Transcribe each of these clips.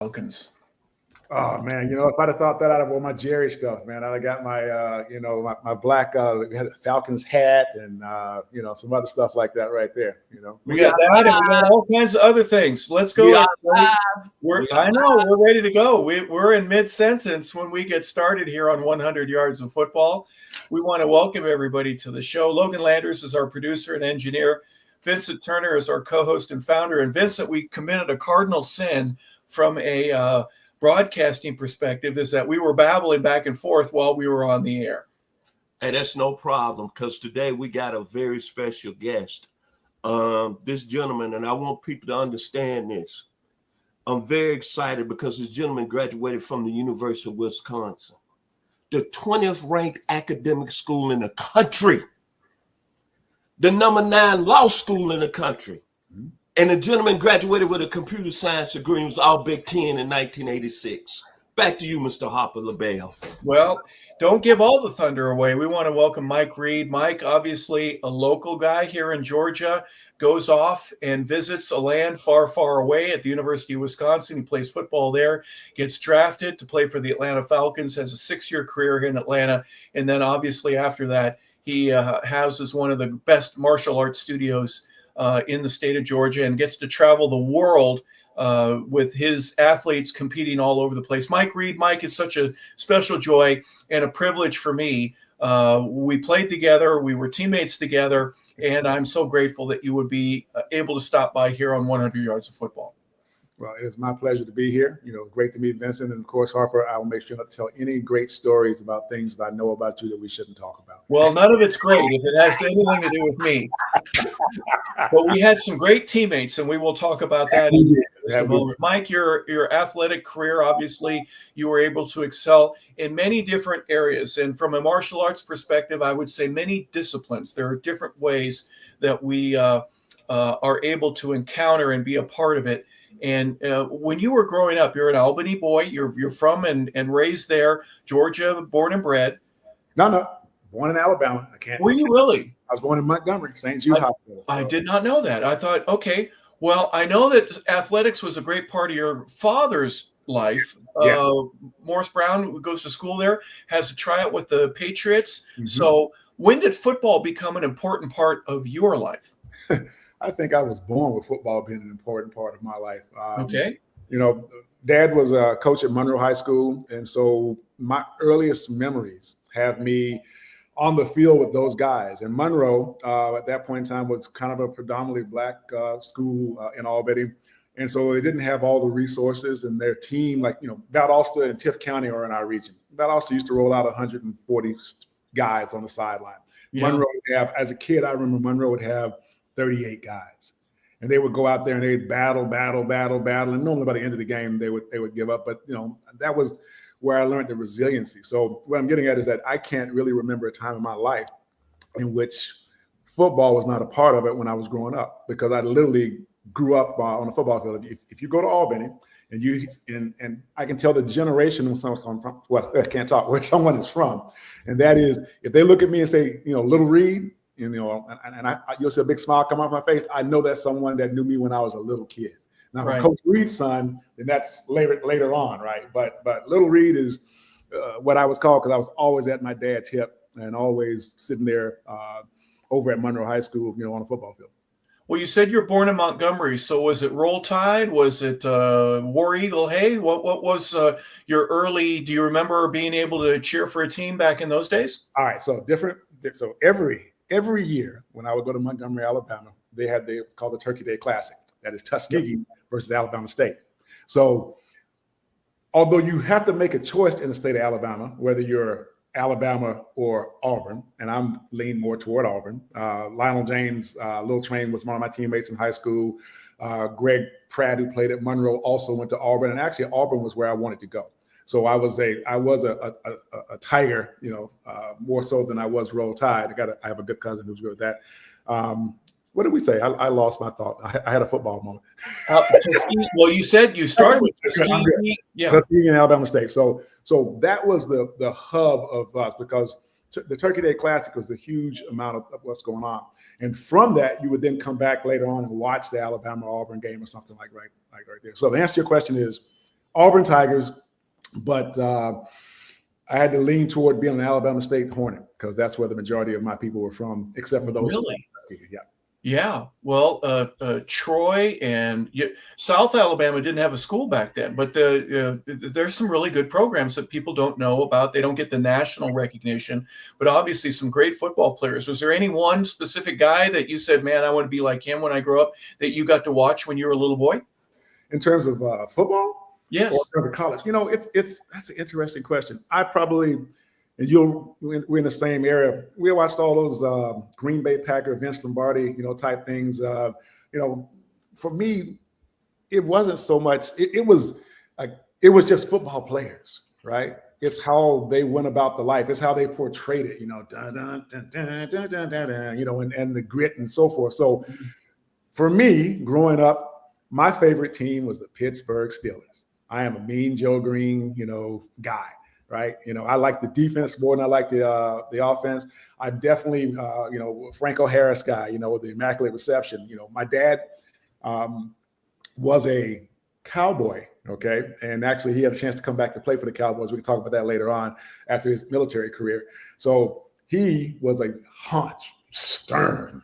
Falcons. Oh man, if I'd have thought that out of all my Jerry stuff, man, I'd have got my black Falcons hat and some other stuff like that right there. We got that, and we got all kinds of other things. Let's go. I know we're ready to go. We're in mid-sentence when we get started here on 100 Yards of Football. We want to welcome everybody to the show. Logan Landers is our producer and engineer. Vincent Turner is our co-host and founder. And Vincent, we committed a cardinal sin from a broadcasting perspective, is that we were babbling back and forth while we were on the air. Hey, that's no problem, because today we got a very special guest. This gentleman, and I want people to understand this. I'm very excited because this gentleman graduated from the University of Wisconsin, the 20th ranked academic school in the country, the number 9 law school in the country. And the gentleman graduated with a computer science degree and was all Big Ten in 1986. Back to you, Mr. Harper LeBel. Well, don't give all the thunder away. We want to welcome Mike Reid. Mike, obviously a local guy here in Georgia, goes off and visits a land far, far away at the University of Wisconsin. He plays football there, gets drafted to play for the Atlanta Falcons, has a 6-year career here in Atlanta. And then obviously after that, he houses one of the best martial arts studios in the state of Georgia and gets to travel the world with his athletes competing all over the place. Mike Reid, Mike, is such a special joy and a privilege for me. We played together. We were teammates together. And I'm so grateful that you would be able to stop by here on 100 Yards of Football. Well, it is my pleasure to be here. Great to meet Vincent. And of course, Harper, I will make sure not to tell any great stories about things that I know about you that we shouldn't talk about. Well, none of it's great if it has anything to do with me. But we had some great teammates, and we will talk about that in just a moment. Mike, your athletic career, obviously, you were able to excel in many different areas. And from a martial arts perspective, I would say many disciplines. There are different ways that we are able to encounter and be a part of it. And when you were growing up, you're an Albany boy. You're from and raised there, Georgia, born and bred. No, born in Alabama. Were you really? I was born in Montgomery, St. Jude Hospital. So. I did not know that. I thought, okay, well, I know that athletics was a great part of your father's life. Yeah. Morris Brown goes to school there, has a tryout with the Patriots. Mm-hmm. So when did football become an important part of your life? I think I was born with football being an important part of my life. Okay. Dad was a coach at Monroe High School. And so my earliest memories have me on the field with those guys. And Monroe, at that point in time, was kind of a predominantly black school in Albany. And so they didn't have all the resources, and their team, Valdosta and Tift County are in our region. Valdosta used to roll out 140 guys on the sideline. Yeah. Monroe would have, as a kid, I remember Monroe would have 38 guys, and they would go out there and they'd battle, and normally by the end of the game they would give up. But that was where I learned the resiliency. So what I'm getting at is that I can't really remember a time in my life in which football was not a part of it when I was growing up, because I literally grew up on a football field. If you go to Albany and I can tell the generation I can't talk where someone is from, and that is if they look at me and say, Little Reid. You'll see a big smile come off my face. I know that's someone that knew me when I was a little kid. Now, right. Coach Reid's son, then that's later on, right? But Little Reid is what I was called because I was always at my dad's hip and always sitting there over at Monroe High School, on a football field. Well, you said you're born in Montgomery, so was it Roll Tide? Was it War Eagle? Hey, what was your early? Do you remember being able to cheer for a team back in those days? All right, so different. So every year when I would go to Montgomery, Alabama, they called the Turkey Day Classic. That is Tuskegee versus Alabama State. So although you have to make a choice in the state of Alabama, whether you're Alabama or Auburn, and I'm leaning more toward Auburn. Lionel James, Lil Train, was one of my teammates in high school. Greg Pratt, who played at Monroe, also went to Auburn. And actually Auburn was where I wanted to go. So I was a Tiger, more so than I was Roll Tide. I have a good cousin who's good at that. What did we say? I lost my thought. I had a football moment. Well, you said you started with Tuskegee. Yeah. Tuskegee and Alabama State. So that was the hub of us, because the Turkey Day Classic was a huge amount of what's going on. And from that, you would then come back later on and watch the Alabama-Auburn game or something like right there. So the answer to your question is, Auburn Tigers, but I had to lean toward being an Alabama State Hornet because that's where the majority of my people were from, except for those. Really? Yeah. Yeah. Well, Troy and South Alabama didn't have a school back then, but there's some really good programs that people don't know about. They don't get the national recognition, but obviously some great football players. Was there any one specific guy that you said, man, I want to be like him when I grow up, that you got to watch when you were a little boy? In terms of football? Yes. Or college? That's an interesting question. I probably, and we're in the same area. We watched all those Green Bay Packer, Vince Lombardi, type things. For me, it wasn't so much. It was just football players, right? It's how they went about the life. It's how they portrayed it. Dun, dun, dun, dun, dun, dun, dun, dun, and the grit and so forth. So, for me, growing up, my favorite team was the Pittsburgh Steelers. I am a Mean Joe Green, guy, right? I like the defense more than I like the offense. I definitely, Franco Harris guy, with the Immaculate Reception. My dad was a Cowboy, okay? And actually, he had a chance to come back to play for the Cowboys. We can talk about that later on after his military career. So he was a haunch, stern,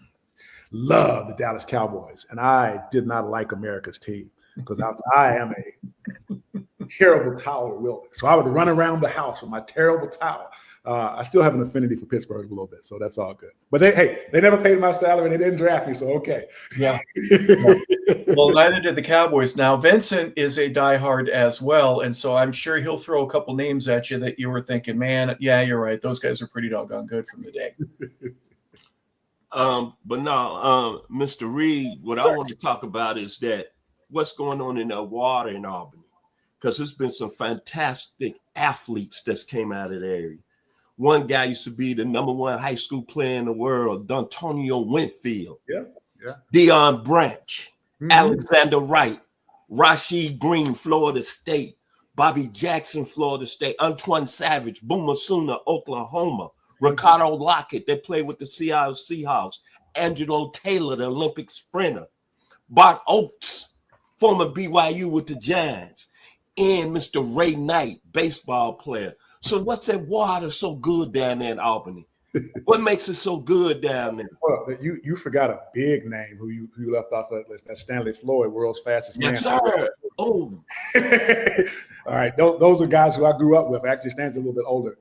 loved the Dallas Cowboys. And I did not like America's team because I am a terrible towel wielder. So I would run around the house with my terrible towel. I still have an affinity for Pittsburgh a little bit, so that's all good. But they never paid my salary and they didn't draft me, so okay. Yeah. Well, neither did the Cowboys. Now, Vincent is a diehard as well, and so I'm sure he'll throw a couple names at you that you were thinking, man, yeah, you're right. Those guys are pretty doggone good from the day. But now, Mr. Reid, what I want to talk about is that what's going on in the water in Albany, because there's been some fantastic athletes that's came out of the area. One guy used to be the #1 high school player in the world, D'Antonio Winfield. Yeah. Deion Branch, Alexander Wright, Rashid Green, Florida State, Bobby Jackson, Florida State, Antoine Savage, Boomer Sooner, Oklahoma, Ricardo Lockett, they played with the Seattle Seahawks, Angelo Taylor, the Olympic sprinter, Bart Oates, former BYU with the Giants, and Mr. Ray Knight, baseball player. So what's that water so good down there in Albany? What makes it so good down there? Well, you forgot a big name who you left off that list. That's Stanley Floyd, world's fastest man. Yes, sir. Oh. All right. Those are guys who I grew up with. Actually, Stan's a little bit older.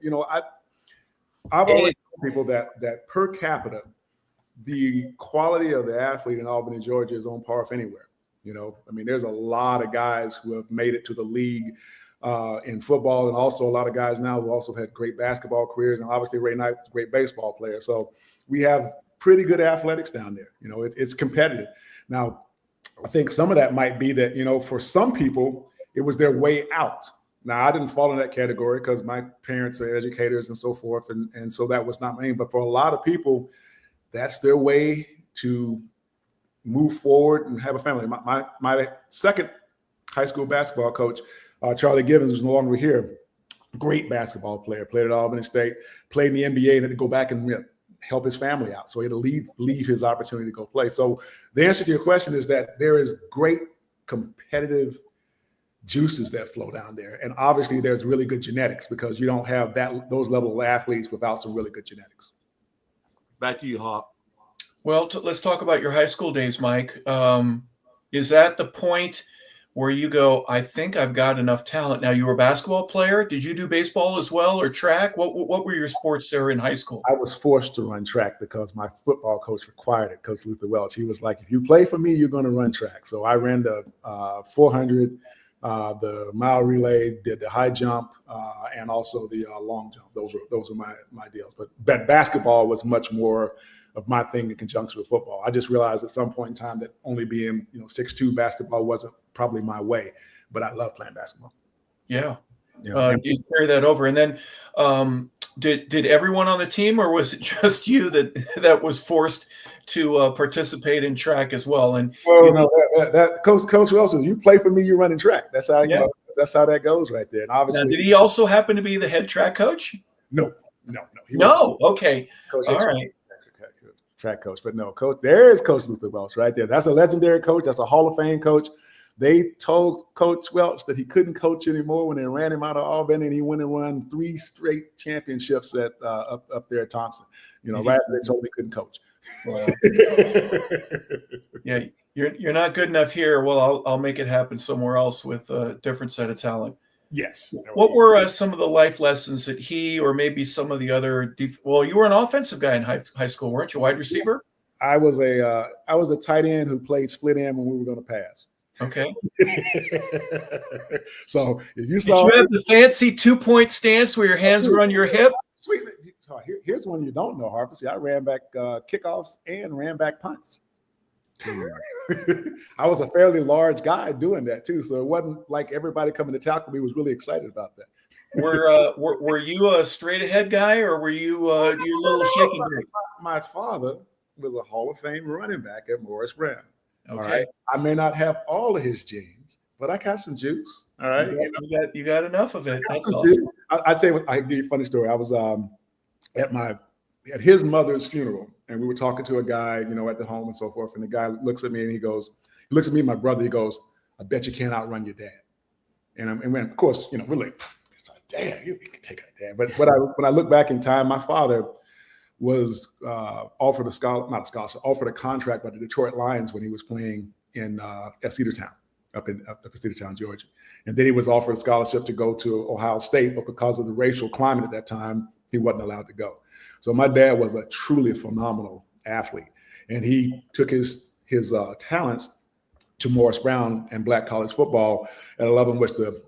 I've always told people that per capita, the quality of the athlete in Albany, Georgia is on par with anywhere. There's a lot of guys who have made it to the league in football, and also a lot of guys now who also had great basketball careers, and obviously Ray Knight was a great baseball player. So we have pretty good athletics down there. It's competitive. Now, I think some of that might be that, for some people, it was their way out. Now, I didn't fall in that category because my parents are educators and so forth, and so that was not my aim. But for a lot of people, that's their way to move forward and have a family. My second high school basketball coach, Charlie Givens, was no longer here. Great basketball player, played at Albany State, played in the NBA, and had to go back and help his family out. So he had to leave his opportunity to go play. So the answer to your question is that there is great competitive juices that flow down there. And obviously there's really good genetics because you don't have those level of athletes without some really good genetics. Back to you, Hawk. Well, let's talk about your high school days, Mike. Is that the point where you go, I think I've got enough talent? Now, you were a basketball player. Did you do baseball as well or track? What were your sports there in high school? I was forced to run track because my football coach required it, Coach Luther Welch. He was like, if you play for me, you're going to run track. So I ran the 400, the mile relay, did the high jump, and also the long jump. Those were my deals. But basketball was much more of my thing in conjunction with football. I just realized at some point in time that only being 6'2" basketball wasn't probably my way, but I love playing basketball. Yeah. You carry that over. And then did everyone on the team, or was it just you that was forced to participate in track as well? And that Coach Wilson, you play for me, you're running track. That's how that's how that goes right there. And obviously, now, did he also happen to be the head track coach? No. Okay. All right. Track coach, but no, coach. There is Coach Luther Welch right there. That's a legendary coach. That's a Hall of Fame coach. They told Coach Welch that he couldn't coach anymore when they ran him out of Auburn, and he went and won 3 straight championships at up there at Thompson. Right after they told him he couldn't coach. Wow. Yeah, you're not good enough here. Well, I'll make it happen somewhere else with a different set of talent. Yes. What were some of the life lessons that he, or maybe some of the other? Well, you were an offensive guy in high school, weren't you? Wide receiver. I was a tight end who played split end when we were going to pass. Okay. So if you saw, did you have the fancy 2-point stance where your hands were on your hip? Sweet. So here's one you don't know, Harper. See, I ran back kickoffs and ran back punts. I was a fairly large guy doing that too, so it wasn't like everybody coming to tackle me was really excited about that. Were you a straight ahead guy, or were you a little shaky? My father was a Hall of Fame running back at Morris Brown. Okay. All right. I may not have all of his genes, but I got some juice. All right. You got enough of it. That's awesome. I'd say I give you a funny story. I was at his mother's funeral, and we were talking to a guy, at the home and so forth. And the guy looks at me and he looks at me, my brother, he goes, "I bet you can't outrun your dad." And when, of course, we're like, "Damn, you can take our dad." But when I look back in time, my father was offered offered a contract by the Detroit Lions when he was playing at Cedartown, up in Cedartown, Georgia. And then he was offered a scholarship to go to Ohio State, but because of the racial climate at that time, he wasn't allowed to go. So my dad was a truly phenomenal athlete, and he took his talents to Morris Brown and black college football at a level in which the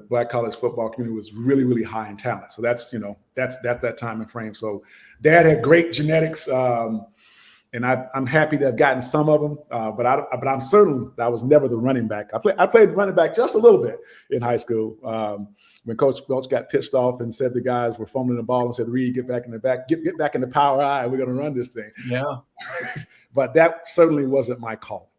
black college football community was really, really high in talent. So that's that time and frame. So Dad had great genetics, and I'm happy to have gotten some of them. But I'm certain that I was never the running back. I played running back just a little bit in high school. When Coach Welch got pissed off and said the guys were fumbling the ball and said, "Reid, get back in the back, get back in the power I. We're going to run this thing." Yeah. But that certainly wasn't my call.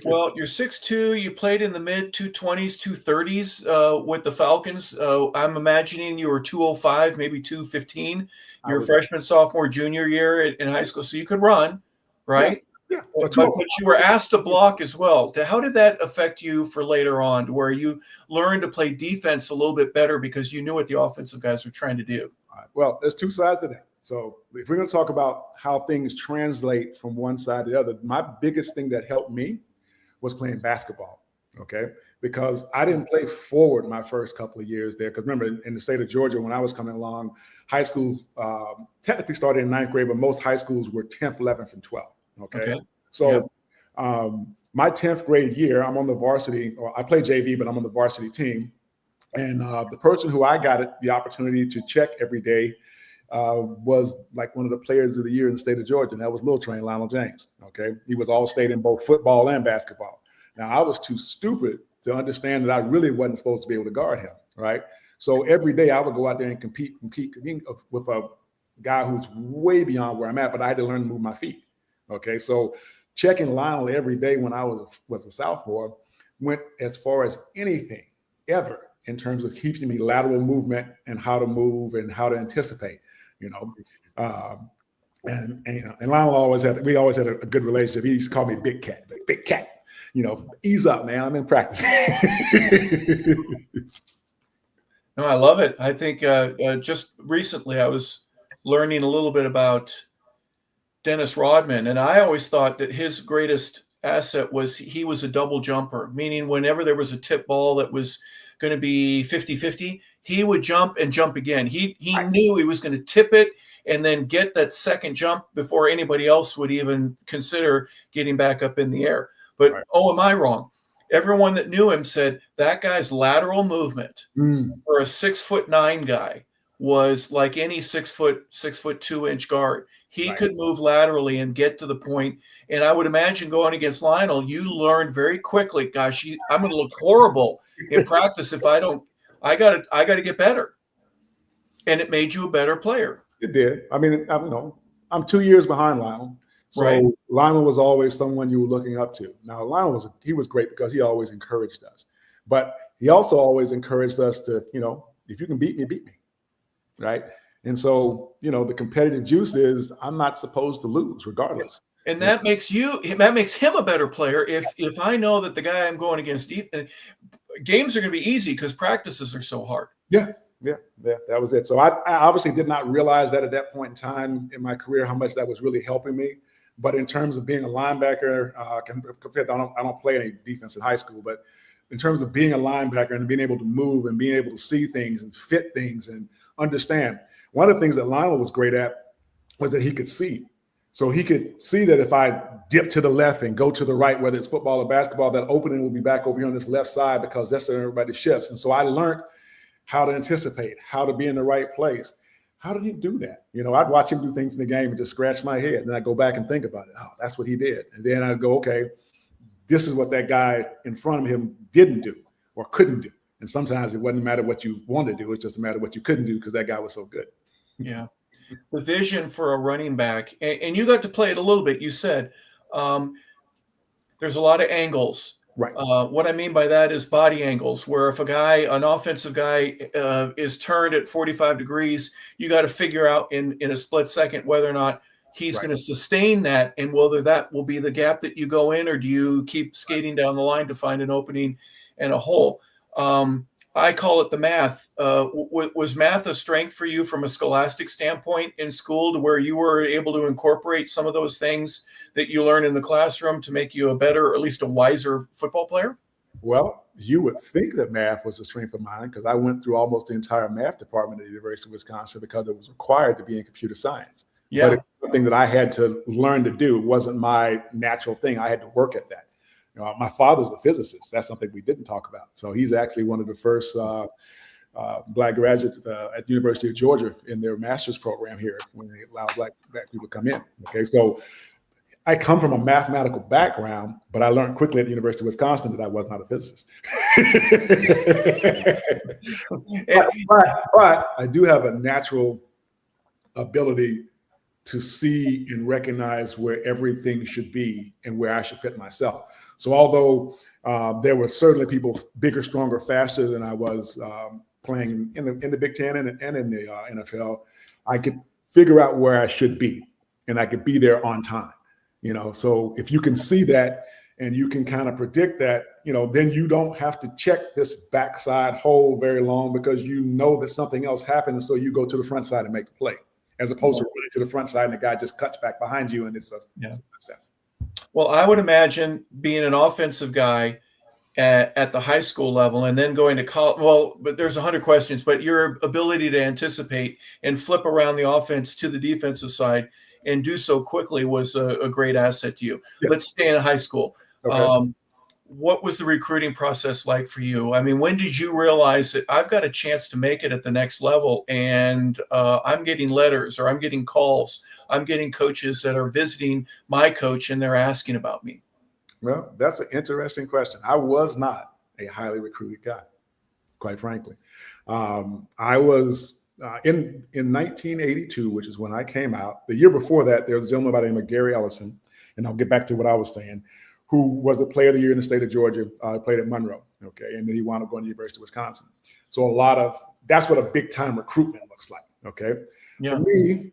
Well, you're 6'2". You played in the mid 220s, 230s with the Falcons. I'm imagining you were 205, maybe 215. Your freshman, sophomore, junior year in high school, so you could run, right? Yeah. But you were asked to block as well. How did that affect you for later on, to where you learned to play defense a little bit better because you knew what the offensive guys were trying to do? All right. Well, there's two sides to that. So if we're going to talk about how things translate from one side to the other, my biggest thing that helped me was playing basketball, okay? Because I didn't play forward my first couple of years there. Because remember, in the state of Georgia, when I was coming along, high school technically started in 9th grade, but most high schools were 10th, 11th, and 12th, okay? So my 10th grade year, I'm on the varsity, or I play JV, but I'm on the varsity team. And the person who I got the opportunity to check every day was like one of the players of the year in the state of Georgia, and that was Lil Train Lionel James. Okay, he was all-state in both football and basketball. Now, I was too stupid to understand that I really wasn't supposed to be able to guard him. Right, so every day I would go out there and compete with a guy who's way beyond where I'm at, but I had to learn to move my feet. Okay, so checking Lionel every day when I was a sophomore went as far as anything ever in terms of teaching me lateral movement and how to move and how to anticipate. And Lionel always had a good relationship. He used to call me Big Cat, ease up, man. I'm in practice. No, I love it. I think just recently I was learning a little bit about Dennis Rodman, and I always thought that his greatest asset was he was a double jumper, meaning whenever there was a tip ball that was going to be 50-50, he would jump and jump again. He knew he was going to tip it and then get that second jump before anybody else would even consider getting back up in the air. But am I wrong? Everyone that knew him said that guy's lateral movement for a 6'9" guy was like any 6'2" guard. He could move laterally and get to the point. And I would imagine going against Lionel, you learned very quickly, gosh, I'm going to look horrible in practice if I don't. I got to get better. And it made you a better player. It did. I mean, I'm 2 years behind Lionel. So Lionel was always someone you were looking up to. Now, Lionel was great because he always encouraged us. But he also always encouraged us to, if you can beat me, beat me. Right. And so, the competitive juice is I'm not supposed to lose regardless. And that makes him a better player. If I know that the guy I'm going against, games are going to be easy because practices are so hard. Yeah, that was it. So I obviously did not realize that at that point in time in my career, how much that was really helping me. But in terms of being a linebacker, I don't play any defense in high school, but in terms of being a linebacker and being able to move and being able to see things and fit things and understand, one of the things that Lionel was great at was that he could see. So he could see that if I dip to the left and go to the right, whether it's football or basketball, that opening will be back over here on this left side because that's where everybody shifts. And so I learned how to anticipate, how to be in the right place. How did he do that? I'd watch him do things in the game and just scratch my head. Then I go back and think about it. Oh, that's what he did. And then I'd go, okay, this is what that guy in front of him didn't do or couldn't do. And sometimes it wasn't matter what you wanted to do. It's just a matter of what you couldn't do because that guy was so good. Yeah. The vision for a running back, and you got to play it a little bit. You said there's a lot of angles. Right. What I mean by that is body angles, where if an offensive guy is turned at 45 degrees, you got to figure out in a split second whether or not he's going to sustain that, and whether that will be the gap that you go in, or do you keep skating down the line to find an opening and a hole. I call it the math. Was math a strength for you from a scholastic standpoint in school, to where you were able to incorporate some of those things that you learn in the classroom to make you a better, or at least a wiser football player? Well, you would think that math was a strength of mine because I went through almost the entire math department at the University of Wisconsin because it was required to be in computer science. Yeah. But it was something that I had to learn to do. It wasn't my natural thing. I had to work at that. My father's a physicist. That's something we didn't talk about. So he's actually one of the first Black graduates at the University of Georgia in their master's program here, when they allow black people to come in. Okay, so I come from a mathematical background, but I learned quickly at the University of Wisconsin that I was not a physicist. but I do have a natural ability to see and recognize where everything should be and where I should fit myself. So although there were certainly people bigger, stronger, faster than I was playing in the Big Ten and in the NFL, I could figure out where I should be, and I could be there on time. So if you can see that and you can kind of predict that, then you don't have to check this backside hole very long, because you know that something else happened, and so you go to the front side and make the play, as opposed to running to the front side and the guy just cuts back behind you and it's a success. Well, I would imagine being an offensive guy at the high school level and then going to college. Well, but there's 100 questions, but your ability to anticipate and flip around the offense to the defensive side and do so quickly was a great asset to you. Yeah. Let's stay in high school. Okay. What was the recruiting process like for you? I mean, when did you realize that I've got a chance to make it at the next level, and I'm getting letters, or I'm getting calls, I'm getting coaches that are visiting my coach and they're asking about me? Well, that's an interesting question. I was not a highly recruited guy, quite frankly. I was in 1982, which is when I came out. The year before that, there was a gentleman by the name of Gary Ellison, and I'll get back to what I was saying, who was the player of the year in the state of Georgia, played at Monroe, okay, and then he wound up going to the University of Wisconsin. So that's what a big-time recruitment looks like, okay? Yeah. For me,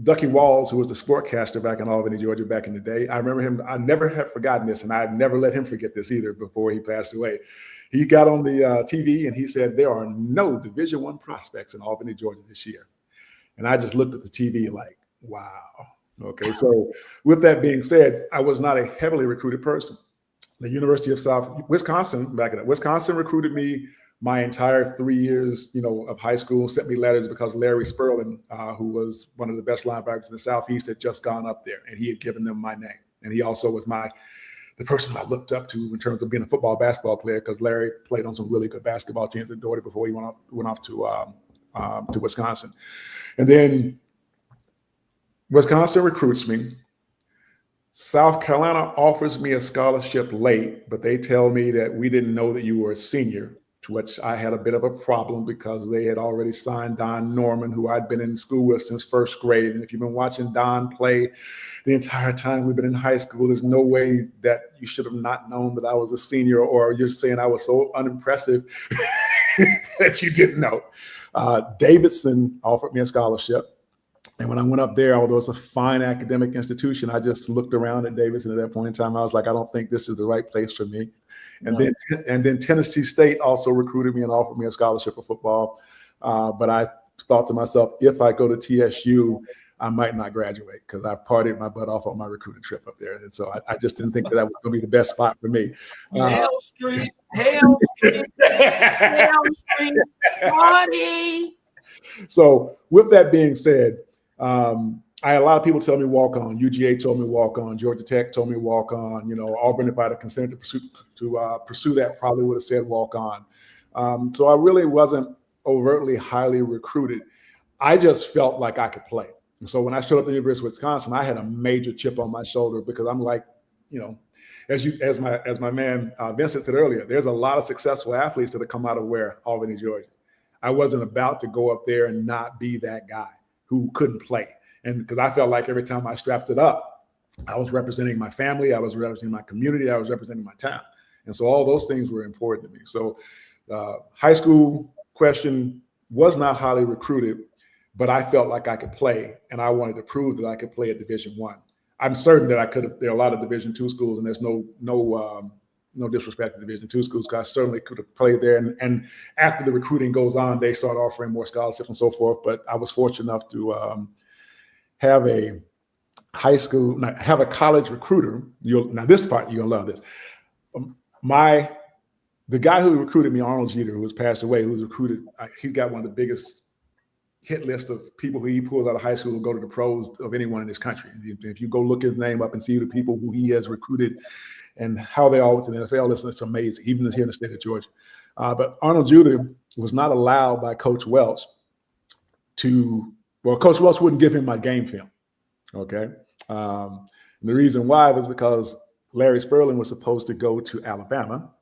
Ducky Walls, who was the sportcaster back in Albany, Georgia back in the day, I remember him, I never have forgotten this, and I never let him forget this either before he passed away. He got on the TV and he said, there are no Division I prospects in Albany, Georgia this year. And I just looked at the TV like, wow. Okay, so with that being said, I was not a heavily recruited person. The University of South Wisconsin, Wisconsin recruited me my entire 3 years, of high school, sent me letters because Larry Sperlin, who was one of the best linebackers in the Southeast, had just gone up there, and he had given them my name. And he also was the person I looked up to in terms of being a basketball player, because Larry played on some really good basketball teams at Doherty before he went off to Wisconsin. And then Wisconsin recruits me. South Carolina offers me a scholarship late, but they tell me that we didn't know that you were a senior, to which I had a bit of a problem because they had already signed Don Norman, who I'd been in school with since first grade. And if you've been watching Don play the entire time we've been in high school, there's no way that you should have not known that I was a senior, or you're saying I was so unimpressive that you didn't know. Davidson offered me a scholarship. And when I went up there, although it's a fine academic institution, I just looked around at Davidson at that point in time. I was like, I don't think this is the right place for me. And then Tennessee State also recruited me and offered me a scholarship for football. But I thought to myself, if I go to TSU, I might not graduate because I partied my butt off on my recruiting trip up there. And so I just didn't think that was going to be the best spot for me. Hell Street, Hell Street, Hell Street, party. So with that being said, I had a lot of people tell me walk on. UGA told me walk on. Georgia Tech told me walk on. You know, Auburn, if I'd have consented to pursue that, probably would have said walk on. So I really wasn't overtly highly recruited. I just felt like I could play. And so when I showed up at the University of Wisconsin, I had a major chip on my shoulder because I'm like, you know, as my man Vincent said earlier, there's a lot of successful athletes that have come out of Albany, Georgia. I wasn't about to go up there and not be that guy who couldn't play. And because I felt like every time I strapped it up, I was representing my family, I was representing my community, I was representing my town. And so all those things were important to me. So high school question was not highly recruited, but I felt like I could play, and I wanted to prove that I could play at Division I. I'm certain that I could have. There are a lot of Division II schools, and there's no disrespect to Division II schools, because I certainly could have played there. And after the recruiting goes on, they start offering more scholarships and so forth. But I was fortunate enough to have a college recruiter. Now this part, you're gonna love this. The guy who recruited me, Arnold Jeter, who has passed away, who's recruited, he's got one of the biggest hit list of people who he pulls out of high school who go to the pros of anyone in this country. If you go look his name up and see the people who he has recruited and how they all went to the NFL, it's amazing, even here in the state of Georgia. But Arnold Jeter was not allowed by Coach Welch Coach Welch wouldn't give him my game film, okay? And the reason why was because Larry Spurling was supposed to go to Alabama.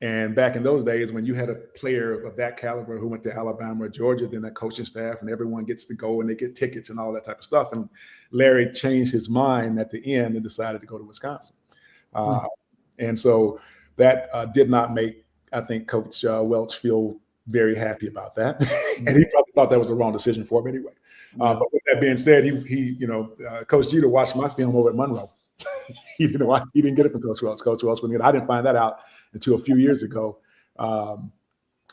And back in those days, when you had a player of that caliber who went to Alabama or Georgia, then that coaching staff and everyone gets to go and they get tickets and all that type of stuff. And Larry changed his mind at the end and decided to go to Wisconsin. And so that did not make, I think, Coach Welch feel very happy about that. And he probably thought that was the wrong decision for him anyway. But with that being said, Coach Jeter watched my film over at Monroe. He didn't get it from Coach Welch. Coach Welch wouldn't get it. I didn't find that out until a few years ago,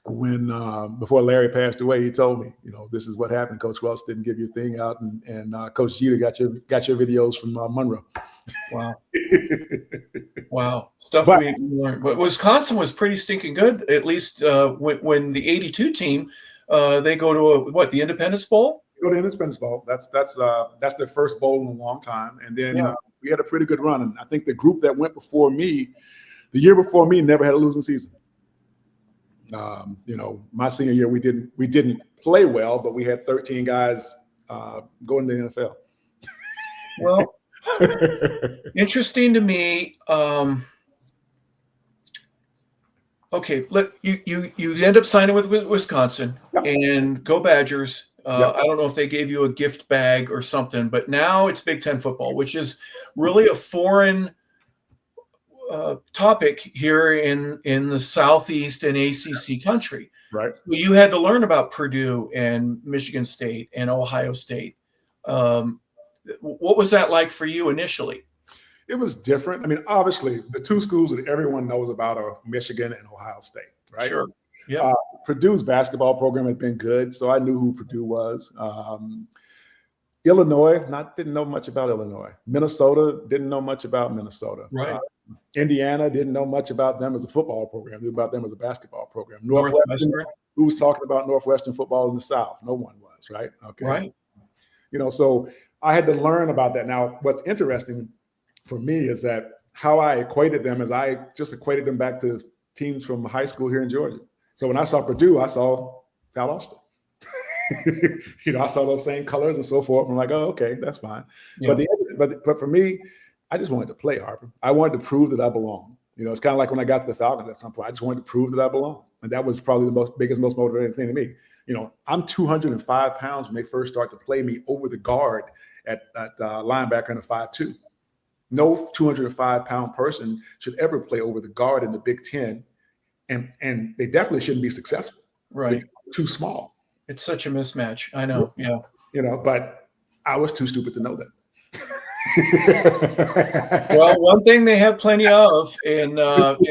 when before Larry passed away. He told me, this is what happened. Coach Welch didn't give your thing out, and Coach Jeter got your videos from Monroe. Wow, wow, stuff we learned. But Wisconsin was pretty stinking good. At least when the '82 team, they go to the Independence Bowl. Go to Independence Bowl. That's their first bowl in a long time, and then we had a pretty good run. And I think the group that went before me, the year before me, never had a losing season. My senior year, we didn't play well, but we had 13 guys going to the NFL. Well, interesting to me. Okay, you end up signing with Wisconsin, and go Badgers. I don't know if they gave you a gift bag or something, but now it's Big Ten football, which is really a foreign topic here in the Southeast and ACC country. Right. So you had to learn about Purdue and Michigan State and Ohio State. What was that like for you initially? It was different. I mean, obviously, the two schools that everyone knows about are Michigan and Ohio State, right? Sure. Yeah. Purdue's basketball program had been good, so I knew who Purdue was. Illinois, didn't know much about Illinois. Minnesota, didn't know much about Minnesota. Right. Indiana, didn't know much about them as a football program. Knew about them as a basketball program. Northwestern, who was talking about Northwestern football in the South? No one was, right? Okay. Right. So I had to learn about that. Now, what's interesting for me is that how I equated them is I just equated them back to teams from high school here in Georgia. So when I saw Purdue, I saw Valdosta. I saw those same colors and so forth. I'm like, oh, okay, that's fine. Yeah. But for me, I just wanted to play, Harper. I wanted to prove that I belong. It's kind of like when I got to the Falcons at some point. I just wanted to prove that I belong. And that was probably the biggest, most motivating thing to me. I'm 205 pounds when they first start to play me over the guard at linebacker in a 5'2". No 205-pound person should ever play over the guard in the Big Ten. And they definitely shouldn't be successful. Right. They're too small. It's such a mismatch. I know. Yeah. But I was too stupid to know that. Well, one thing they have plenty of in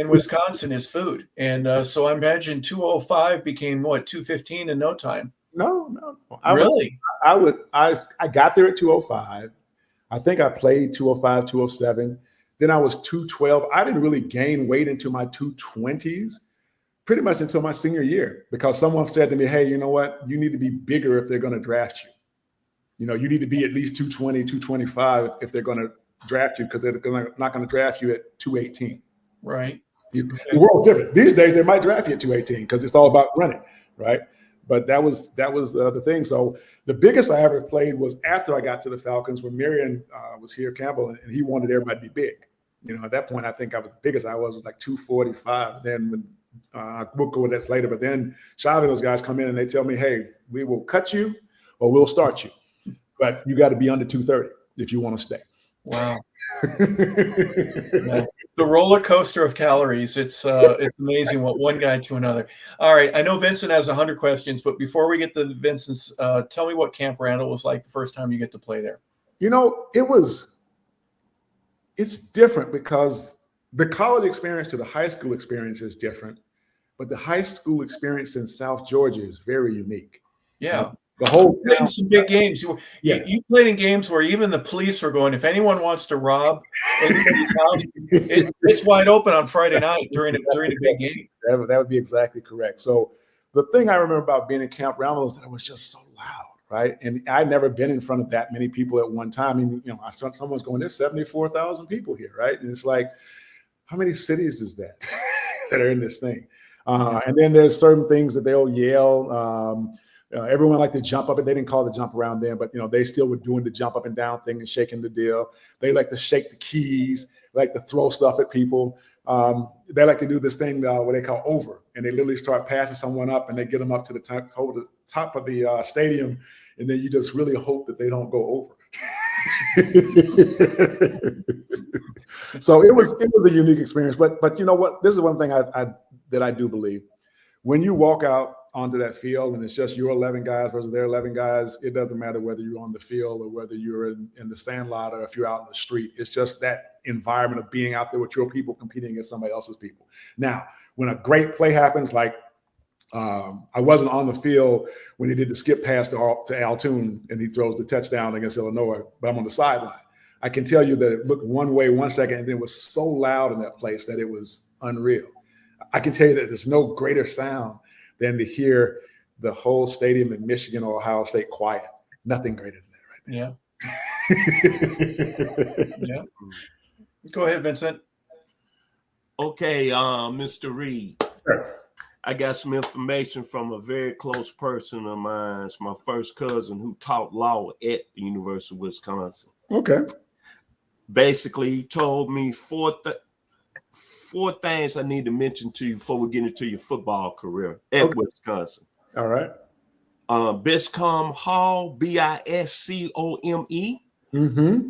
Wisconsin is food, and so I imagine 205 became what 215 in no time. No. Really? I got there at 205. I think I played 205, 207. Then I was 212. I didn't really gain weight into my 220s pretty much until my senior year, because someone said to me, hey, you know what? You need to be bigger if they're going to draft you. You know, you need to be at least 220, 225 if they're going to draft you, because they're not going to draft you at 218. Right. The world's different. These days, they might draft you at 218 because it's all about running, right? But that was the thing. So the biggest I ever played was after I got to the Falcons, when Marion was here, Campbell, and he wanted everybody to be big. You know, at that point, I think I was the biggest I was like 245. Then when we'll go with that later. But then Shavi and those guys come in and they tell me, hey, we will cut you or we'll start you. But you got to be under 230 if you want to stay. Wow. Yeah. The roller coaster of calories. It's amazing what one guy to another. All right. I know Vincent has 100 questions, but before we get to Vincent's, tell me what Camp Randall was like the first time you get to play there. You know, it's different because the college experience to the high school experience is different, but the high school experience in South Georgia is very unique. Yeah. The whole playing some big games. You played in games where even the police were going, if anyone wants to rob anybody's house, it's wide open on Friday night during a big game. That would be exactly correct. So the thing I remember about being in Camp Randall is that it was just so loud, right? And I'd never been in front of that many people at one time. And, you know, I saw someone's going, there's 74,000 people here, right? And it's like, how many cities is that that are in this thing? And then there's certain things that they'll yell. Everyone liked to jump up, and they didn't call it the jump around then, but, you know, they still were doing the jump up and down thing and shaking the deal. They like to shake the keys, like to throw stuff at people. They like to do this thing what they call over, and they literally start passing someone up, and they get them up to the top of the stadium, and then you just really hope that they don't go over. So it was a unique experience, but you know what? This is one thing that I do believe. When you walk out onto that field and it's just your 11 guys versus their 11 guys, it doesn't matter whether you're on the field or whether you're in the sandlot or if you're out in the street. It's just that environment of being out there with your people competing against somebody else's people. Now, when a great play happens, like I wasn't on the field when he did the skip pass to Altoon and he throws the touchdown against Illinois, but I'm on the sideline. I can tell you that it looked one way 1 second, and it was so loud in that place that it was unreal. I can tell you that there's no greater sound than to hear the whole stadium in Michigan or Ohio State quiet. Nothing greater than that right there. Yeah. Go ahead, Vincent. Okay, Mr. Reid. Sure. I got some information from a very close person of mine. It's my first cousin who taught law at the University of Wisconsin. Okay. Basically, he told me four things I need to mention to you before we get into your football career at Wisconsin. All right. Biscombe Hall, Biscome. Mm-hmm.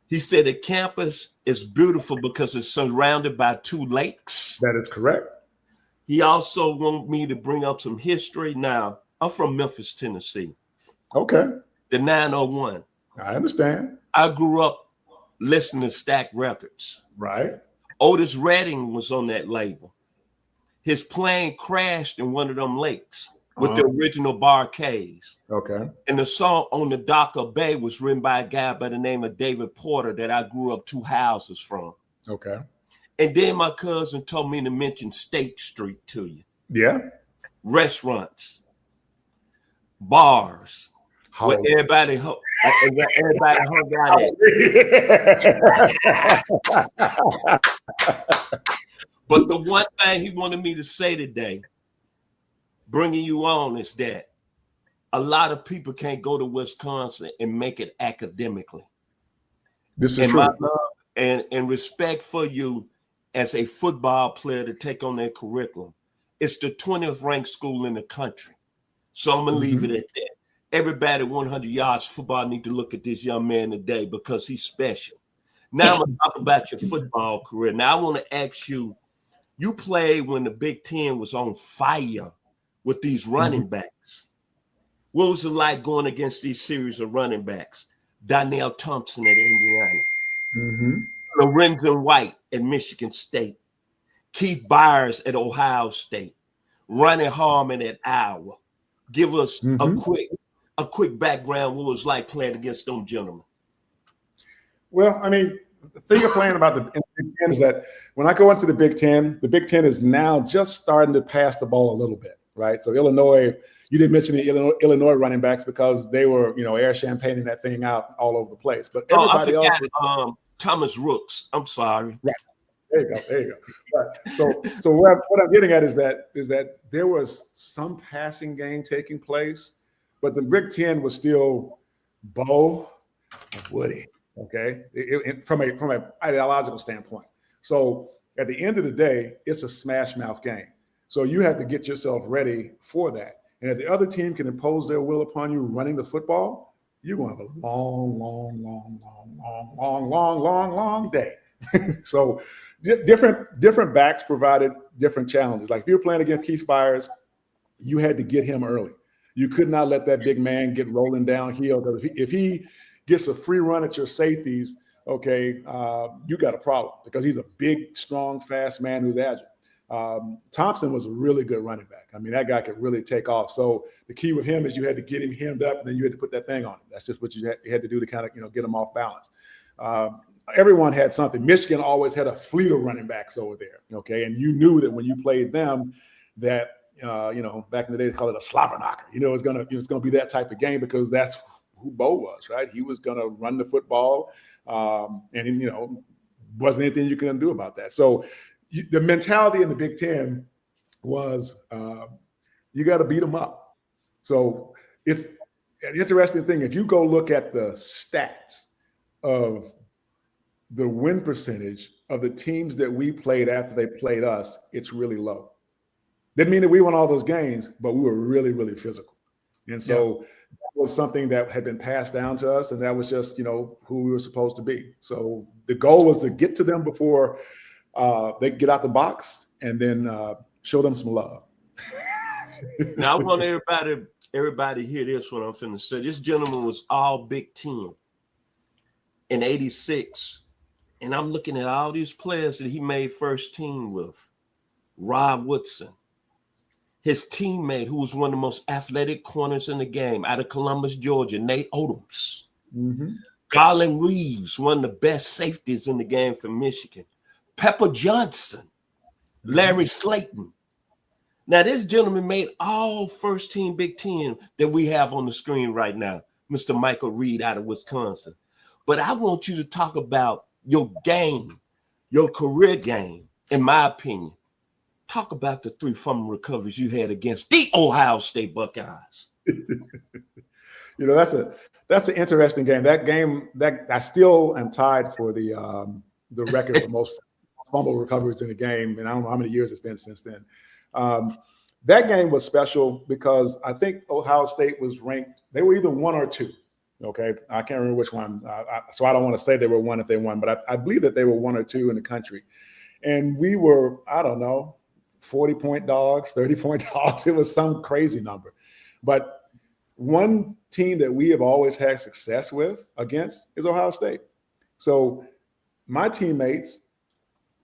He said the campus is beautiful because it's surrounded by 2 lakes. That is correct. He also wanted me to bring up some history. Now, I'm from Memphis, Tennessee. Okay. The 901. I understand. I grew up listening to Stack Records. Right. Otis Redding was on that label. His plane crashed in one of them lakes with the original Barcades. Okay. And the song On the Dock of Bay was written by a guy by the name of David Porter that I grew up 2 houses from. Okay. And then my cousin told me to mention State Street to you. Yeah. Restaurants, bars, where everybody hung out at. But the one thing he wanted me to say today, bringing you on, is that a lot of people can't go to Wisconsin and make it academically. This is and true. My love and respect for you as a football player to take on that curriculum. It's the 20th ranked school in the country. So I'm going to leave it at that. Everybody 100 yards football need to look at this young man today because he's special. Now I'm going to talk about your football career. Now I want to ask you, you played when the Big Ten was on fire with these running backs. What was it like going against these series of running backs? Donnell Thompson at Indiana, Mm-hmm. Lorenzen White at Michigan State, Keith Byers at Ohio State, Ronnie Harmon at Iowa. Give us a quick background what it was like playing against them gentlemen. Well, I mean, the thing of playing about the Big Ten is that when I go into the Big Ten is now just starting to pass the ball a little bit, right? So Illinois, you didn't mention the Illinois running backs because they were, air champagneing that thing out all over the place. But everybody I else forgot, Thomas Rooks. I'm sorry. Right. There you go. Right. So what I'm getting at is that there was some passing game taking place, but the Big Ten was still Bo and Woody. Okay, from an ideological standpoint. So at the end of the day, it's a smash mouth game. So you have to get yourself ready for that. And if the other team can impose their will upon you running the football, you're going to have a long day. So different backs provided different challenges. Like if you were playing against Keith Byers, you had to get him early. You could not let that big man get rolling downhill, because if he gets a free run at your safeties, okay, you got a problem, because he's a big, strong, fast man who's agile. Thompson was a really good running back. I mean, that guy could really take off. So the key with him is you had to get him hemmed up, and then you had to put that thing on him. That's just what you had to do to kind of, get him off balance. Everyone had something. Michigan always had a fleet of running backs over there, okay? And you knew that when you played them that, back in the day, they called it a slobber knocker. It's gonna be that type of game, because that's who Bo was, right? He was going to run the football, and wasn't anything you could do about that. So the mentality in the Big Ten was you got to beat them up. So it's an interesting thing. If you go look at the stats of the win percentage of the teams that we played after they played us, it's really low. Didn't mean that we won all those games, but we were really, really physical. And so that was something that had been passed down to us, and that was just, who we were supposed to be. So the goal was to get to them before they get out the box, and then show them some love. Now, I want everybody hear this, what I'm finna say. This gentleman was all Big Ten in 86, and I'm looking at all these players that he made first team with. Rob Woodson, his teammate, who was one of the most athletic corners in the game, out of Columbus, Georgia, Nate Odoms. Mm-hmm. Garland Reeves, one of the best safeties in the game for Michigan. Pepper Johnson, Larry Slayton. Now, this gentleman made all first-team Big Ten that we have on the screen right now, Mr. Michael Reid out of Wisconsin. But I want you to talk about your game, your career game, in my opinion. Talk about the 3 fumble recoveries you had against the Ohio State Buckeyes. That's an interesting game. That I still am tied for the record for most fumble recoveries in a game, and I don't know how many years it's been since then. That game was special because I think Ohio State was ranked. They were either 1 or 2. Okay, I can't remember which one. So I don't want to say they were 1 if they won, but I believe that they were 1 or 2 in the country, and we were, I don't know, 40-point dogs, 30-point dogs. It was some crazy number. But one team that we have always had success with against is Ohio State. So my teammates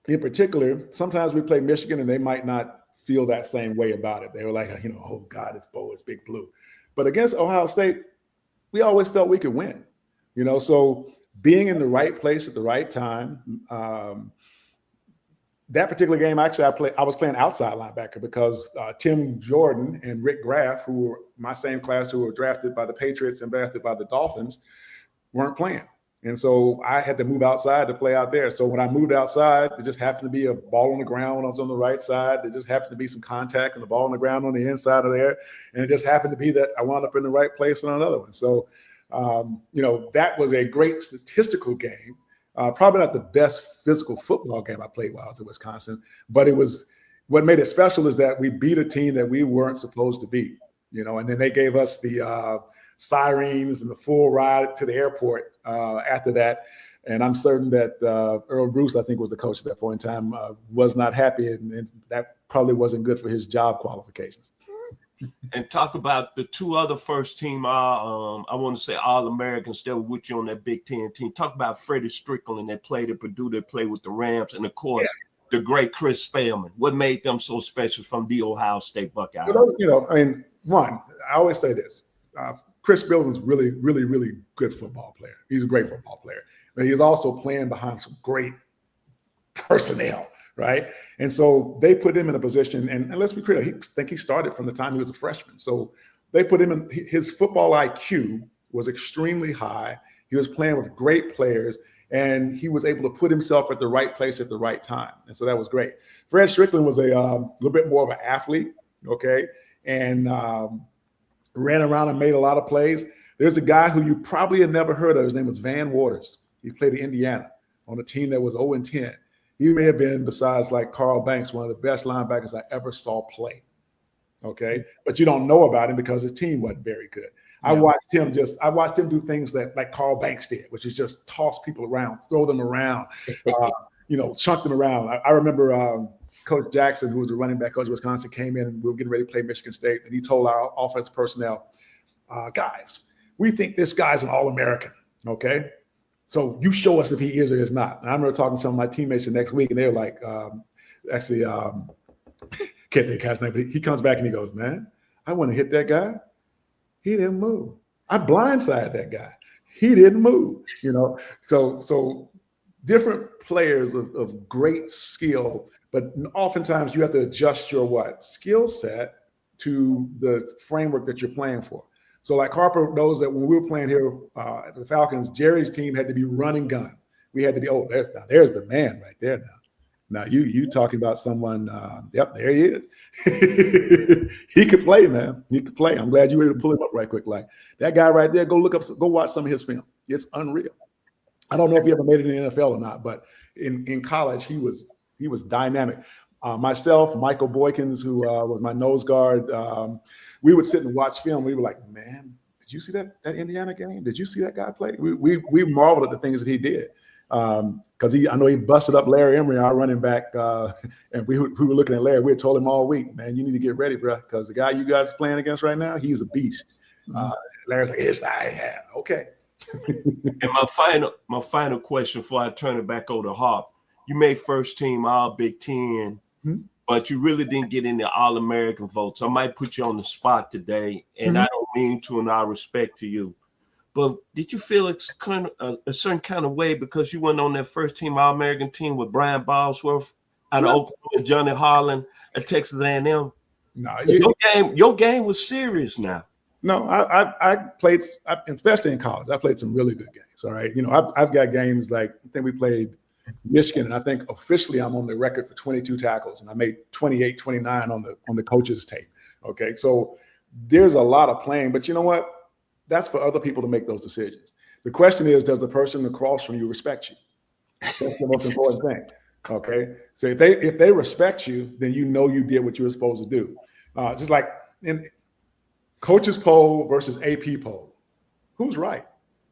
in particular, sometimes we play Michigan and they might not feel that same way about it. They were like, oh God, it's Bo, it's Big Blue. But against Ohio State, we always felt we could win. So being in the right place at the right time, that particular game, actually, I was playing outside linebacker because Tim Jordan and Rick Graff, who were my same class, who were drafted by the Patriots and drafted by the Dolphins, weren't playing. And so I had to move outside to play out there. So when I moved outside, it just happened to be a ball on the ground when I was on the right side. There just happened to be some contact and the ball on the ground on the inside of there. And it just happened to be that I wound up in the right place on another one. So, that was a great statistical game. Probably not the best physical football game I played while I was in Wisconsin, but it was, what made it special is that we beat a team that we weren't supposed to beat, and then they gave us the sirens and the full ride to the airport after that. And I'm certain that Earl Bruce, I think, was the coach at that point in time, was not happy, and that probably wasn't good for his job qualifications. and talk about the two other first team, I want to say All-Americans that were with you on that Big Ten team. Talk about Freddie Strickland that played at Purdue, that played with the Rams, and of course, the great Chris Spellman. What made them so special from the Ohio State Buckeyes? Well, I mean, one, I always say this. Chris Spellman's really, really, really good football player. He's a great football player. But he's also playing behind some great personnel, right? And so they put him in a position, and let's be clear, I think he started from the time he was a freshman. So they put him in, his football IQ was extremely high. He was playing with great players, and he was able to put himself at the right place at the right time. And so that was great. Fred Strickland was a little bit more of an athlete, okay? And ran around and made a lot of plays. There's a guy who you probably have never heard of. His name was Van Waters. He played at Indiana on a team that was 0-10. He may have been, besides like Carl Banks, one of the best linebackers I ever saw play. Okay. But you don't know about him because his team wasn't very good. Yeah. I watched him do things that like Carl Banks did, which is just toss people around, throw them around, chunk them around. I remember Coach Jackson, who was the running back coach of Wisconsin, came in and we were getting ready to play Michigan State. And he told our offensive personnel, guys, we think this guy's an All-American. Okay. So you show us if he is or is not. And I remember talking to some of my teammates the next week, and they were like, can't think of the guy's name, but he comes back and he goes, man, I want to hit that guy. He didn't move. I blindsided that guy. He didn't move, So different players of great skill, but oftentimes you have to adjust your skill set to the framework that you're playing for. So like Harper knows that when we were playing here at the Falcons, Jerry's team had to be running gun. We had to be, there's the man right there now. Now you talking about someone, there he is. He could play, man. He could play. I'm glad you were able to pull him up right quick. Like that guy right there, go watch some of his film. It's unreal. I don't know if he ever made it in the NFL or not, but in college, he was dynamic. Myself, Michael Boykins, who was my nose guard, we would sit and watch film. We were like, man, did you see that Indiana game? Did you see that guy play? We marveled at the things that he did. Because I know he busted up Larry Emery, our running back, and we were looking at Larry. We had told him all week, man, you need to get ready, bro, because the guy you guys are playing against right now, he's a beast. Larry's like, yes, I am. Okay. And my final question before I turn it back over to Harp. You made first team All Big Ten, but you really didn't get in the All-American votes. I might put you on the spot today, and I don't mean to, and I respect to you. But did you feel a certain kind of way because you went on that first team All-American team with Brian Bosworth out of Oklahoma, Johnny Harlan at Texas A&M? No, your game was serious now. No, I played, especially in college. I played some really good games. All right, I've got games like I think we played Michigan, and I think officially I'm on the record for 22 tackles, and I made 28, 29 on the coach's tape. Okay, so there's a lot of playing, but you know what? That's for other people to make those decisions. The question is, does the person across from you respect you? That's the most important thing. Okay, so if they respect you, then you know you did what you were supposed to do. Just like in coaches poll versus AP poll, who's right?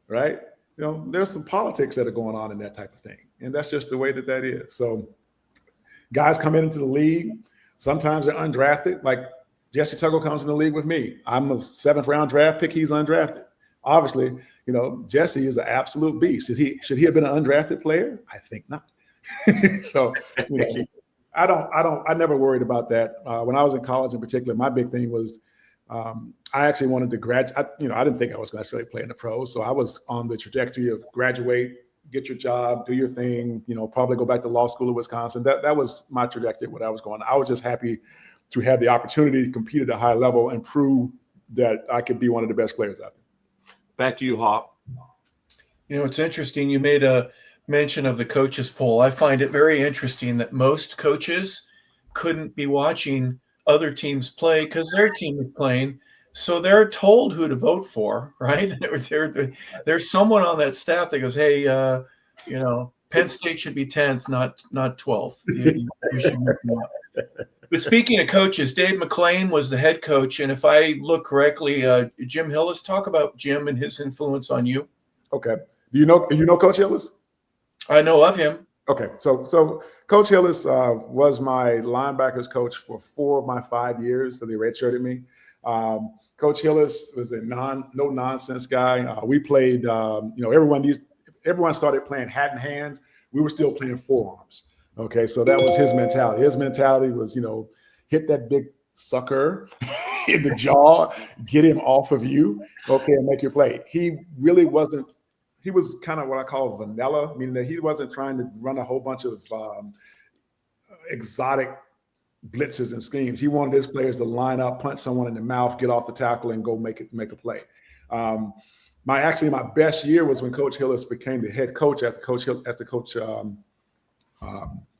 Right? There's some politics that are going on in that type of thing. And that's just the way that is. So guys come into the league. Sometimes they're undrafted. Like Jesse Tuggle comes in the league with me. I'm a 7th round draft pick. He's undrafted. Obviously, Jesse is an absolute beast. Should he have been an undrafted player? I think not. So I never worried about that. When I was in college in particular, my big thing was I actually wanted to graduate. I didn't think I was going to necessarily play in the pros. So I was on the trajectory of graduate, get your job, do your thing, probably go back to law school in Wisconsin. That was my trajectory, what I was going. I was just happy to have the opportunity to compete at a high level and prove that I could be one of the best players out there. Back to you, Hop. It's interesting. You made a mention of the coaches poll. I find it very interesting that most coaches couldn't be watching other teams play because their team is playing. So they're told who to vote for, right? There's someone on that staff that goes, hey, Penn State should be 10th, not 12th. You should move them up. But speaking of coaches, Dave McClain was the head coach. And if I look correctly, Jim Hillis, talk about Jim and his influence on you. Okay. Do you know Coach Hillis? I know of him. Okay, so Coach Hillis was my linebackers coach for 4 of my 5 years. So they redshirted me. Coach Hillis was a no nonsense guy. We played, everyone started playing hat and hands. We were still playing forearms. Okay, so that was his mentality. His mentality was, hit that big sucker in the jaw, get him off of you, okay, and make your play. He really wasn't. He was kind of what I call vanilla, meaning that he wasn't trying to run a whole bunch of exotic blitzes and schemes. He wanted his players to line up, punch someone in the mouth, get off the tackle, and go make a play. My best year was when Coach Hillis became the head coach after Coach can't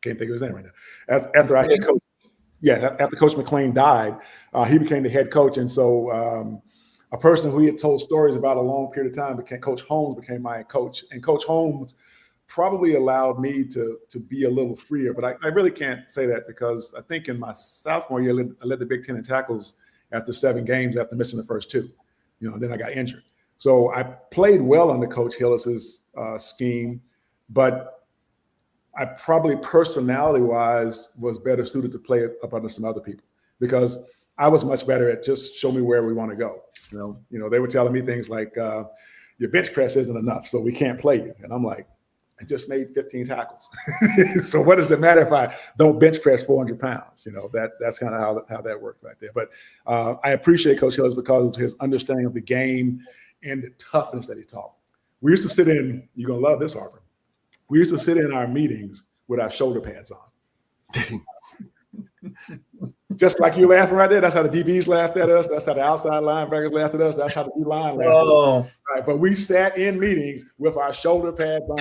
think of his name right now. After I had coach, after Coach McLean died, he became the head coach, and so a person who he had told stories about a long period of time Coach Holmes became my coach, and Coach Holmes probably allowed me to be a little freer, but I really can't say that because I think in my sophomore year I led the Big Ten in tackles after 7 games after missing the first 2. Then I got injured. So I played well under Coach Hillis's scheme, but I probably personality-wise was better suited to play it up under some other people because I was much better at just show me where we want to go. They were telling me things like your bench press isn't enough, so we can't play you. And I'm like, I just made 15 tackles. So what does it matter if I don't bench press 400 pounds? That's kind of how that worked right there. But I appreciate Coach Hillis because of his understanding of the game and the toughness that he taught. We used to sit in, you're going to love this, Harper. We used to sit in our meetings with our shoulder pads on. Just like you laughing right there, that's how the DBs laughed at us. That's how the outside linebackers laughed at us. That's how the D-line laughed at us. Right, but we sat in meetings with our shoulder pads on.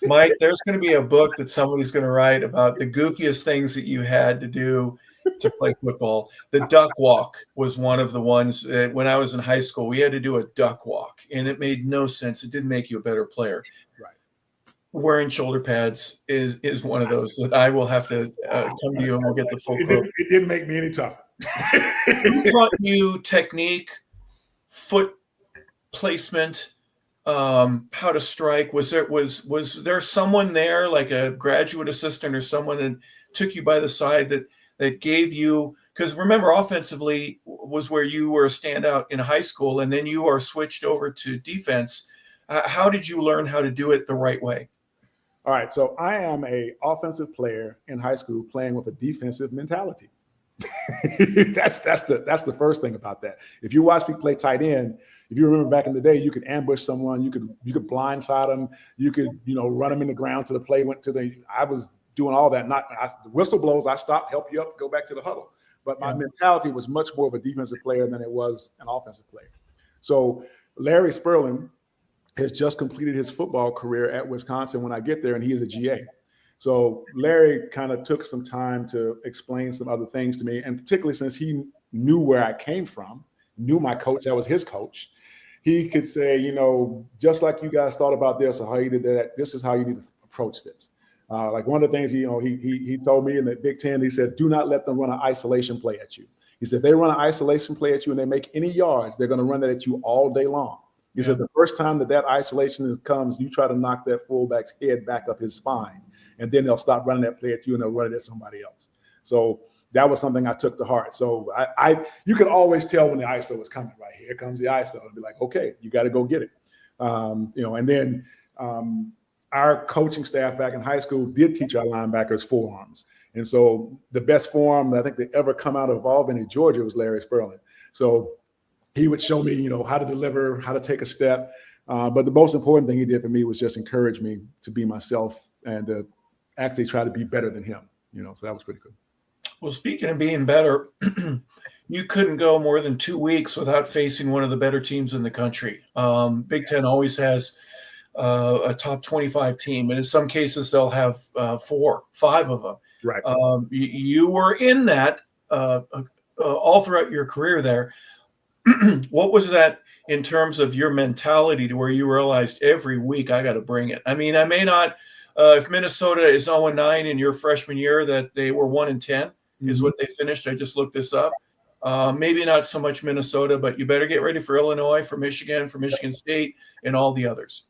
Mike, there's going to be a book that somebody's going to write about the goofiest things that you had to do to play football. The duck walk was one of the ones that when I was in high school, we had to do a duck walk, and it made no sense. It didn't make you a better player. Right. Wearing shoulder pads is one of those that I will have to come to you and we'll get the full quote. It didn't make me any tougher. Who taught you technique, foot placement, how to strike? Was there someone there, like a graduate assistant or someone that took you by the side that gave you? Because remember, offensively was where you were a standout in high school, and then you are switched over to defense. How did you learn how to do it the right way? All right, so I am an offensive player in high school playing with a defensive mentality. That's the first thing about that. If you watch me play tight end, if you remember back in the day, you could ambush someone, you could blindside them, you could run them in the ground to the play went to the. I was doing all that. The whistle blows, I stop, help you up, go back to the huddle. But my mentality was much more of a defensive player than it was an offensive player. So Larry Sperling has just completed his football career at Wisconsin when I get there, and he is a GA. So Larry kind of took some time to explain some other things to me, and particularly since he knew where I came from, knew my coach, that was his coach, he could say, just like you guys thought about this or how you did that, this is how you need to approach this. Like one of the things, he told me in the Big Ten, he said, do not let them run an isolation play at you. He said, if they run an isolation play at you and they make any yards, they're going to run that at you all day long. He says the first time that isolation comes, you try to knock that fullback's head back up his spine, and then they'll stop running that play at you and they'll run it at somebody else. So that was something I took to heart. So you could always tell when the ISO was coming. Right, here comes the ISO, and be like, okay, you got to go get it. And then our coaching staff back in high school did teach our linebackers forearms, and so the best forearm that I think that ever come out of Albany, Georgia, was Larry Sperling. So he would show me, how to deliver, how to take a step. But the most important thing he did for me was just encourage me to be myself and to actually try to be better than him. So that was pretty cool. Well, speaking of being better, you couldn't go more than 2 weeks without facing one of the better teams in the country. Big Ten always has a top 25 team, and in some cases they'll have 4, 5 of them. Right. You were in that all throughout your career there. What was that in terms of your mentality to where you realized every week I got to bring it? I mean, I may not, if Minnesota is 0-9 in your freshman year, that they were 1-10 is what they finished. I just looked this up. Maybe not so much Minnesota, but you better get ready for Illinois, for Michigan State, and all the others.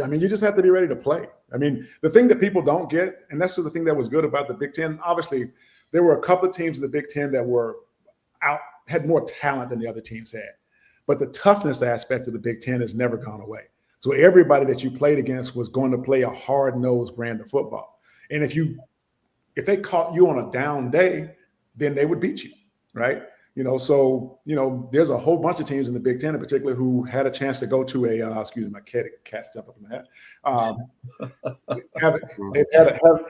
I mean, you just have to be ready to play. I mean, the thing that people don't get, and that's the thing that was good about the Big Ten, obviously, there were a couple of teams in the Big Ten that had more talent than the other teams had. But the toughness aspect of the Big Ten has never gone away. So everybody that you played against was going to play a hard-nosed brand of football. And if they caught you on a down day, then they would beat you, right? So there's a whole bunch of teams in the Big Ten in particular who had a chance to go to my cat's jumping from my head.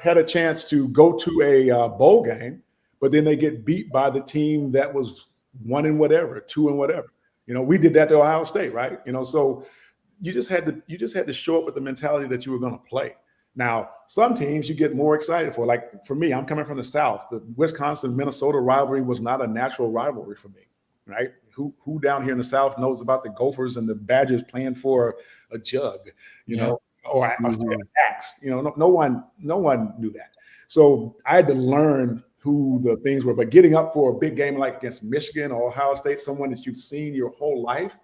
Had a chance to go to a bowl game, but then they get beat by the team that was 1 and whatever, 2 and whatever. We did that to Ohio State, right? So you just had to show up with the mentality that you were going to play. Now, some teams you get more excited for. Like for me, I'm coming from the South. The Wisconsin-Minnesota rivalry was not a natural rivalry for me, right? Who down here in the South knows about the Gophers and the Badgers playing for a jug, or an axe? No one knew that. So I had to learn who the things were. But getting up for a big game like against Michigan or Ohio State, someone that you've seen your whole life,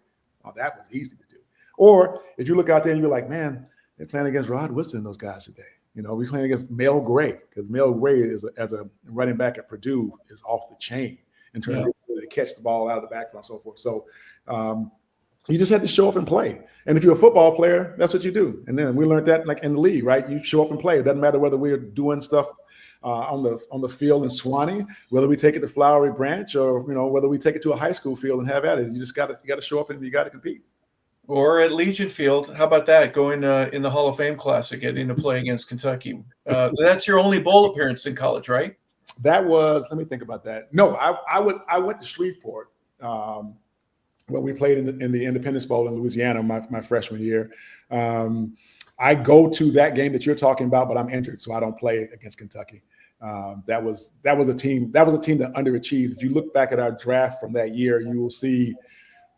that was easy to do. Or if you look out there and you're like, man, they're playing against Rod Woodson and those guys today. We're playing against Mel Gray, because Mel Gray as a running back at Purdue is off the chain in terms of to catch the ball out of the backfield and so forth. So you just had to show up and play. And if you're a football player, that's what you do. And then we learned that like in the league, right? You show up and play. It doesn't matter whether we're doing stuff on the field in Swanee, whether we take it to Flowery Branch, or whether we take it to a high school field and have at it. You got to show up and you got to compete. Or at Legion Field. How about that? Going in the Hall of Fame Classic, getting to play against Kentucky. That's your only bowl appearance in college, right? That was, let me think about that. No, I went to Shreveport when we played in the Independence Bowl in Louisiana my freshman year. I go to that game that you're talking about, but I'm injured, so I don't play against Kentucky. That was a team that underachieved. If you look back at our draft from that year, you will see,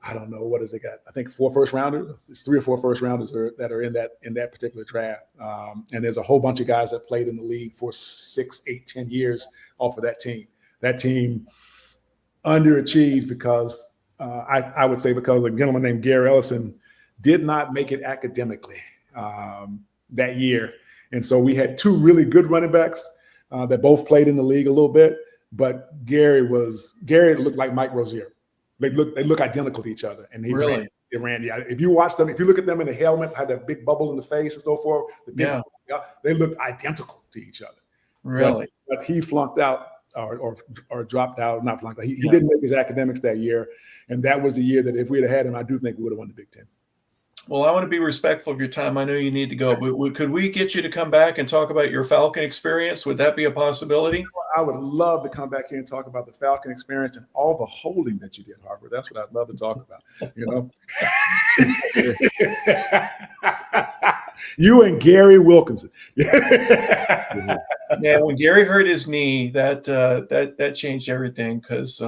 I don't know, what has it got? I think 4 first rounders. It's 3 or 4 first rounders that are in that particular draft. And there's a whole bunch of guys that played in the league for 6, 8, 10 years off of that team. That team underachieved because I would say because a gentleman named Gary Ellison did not make it academically that year. And so we had 2 really good running backs that both played in the league a little bit, but Gary looked like Mike Rozier. They look identical to each other, and he ran. Yeah, if you watch them, if you look at them in the helmet, had that big bubble in the face and so forth. They looked identical to each other. Really, but he flunked out or dropped out, not flunked out. He didn't make his academics that year, and that was the year that if we'd have had him, I do think we would have won the Big Ten. Well, I want to be respectful of your time. I know you need to go, but could we get you to come back and talk about your Falcon experience? Would that be a possibility? I would love to come back here and talk about the Falcon experience and all the holding that you did, Harper. That's what I'd love to talk about. You and Gary Wilkinson. Yeah, when Gary hurt his knee, that changed everything, because